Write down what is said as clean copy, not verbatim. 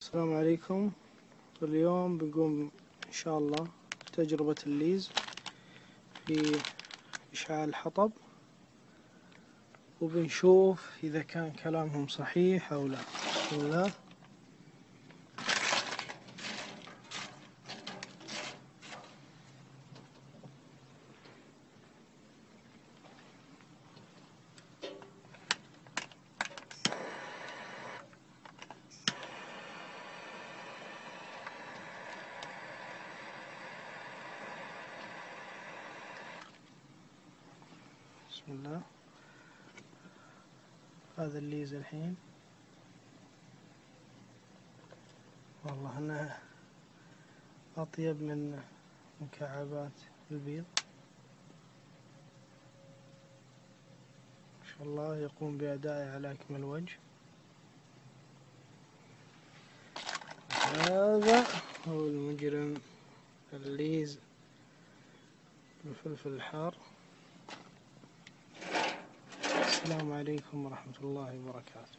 السلام عليكم. اليوم بنقوم إن شاء الله تجربة الليز في إشعاع الحطب، وبنشوف إذا كان كلامهم صحيح أو لا. بسم الله. بسم الله. هذا الليز الحين، والله انه اطيب من مكعبات البيض ما شاء الله، يقوم بأدائه على أكمل وجه. هذا هو المجرم الليز الفلفل الحار. السلام عليكم ورحمة الله وبركاته.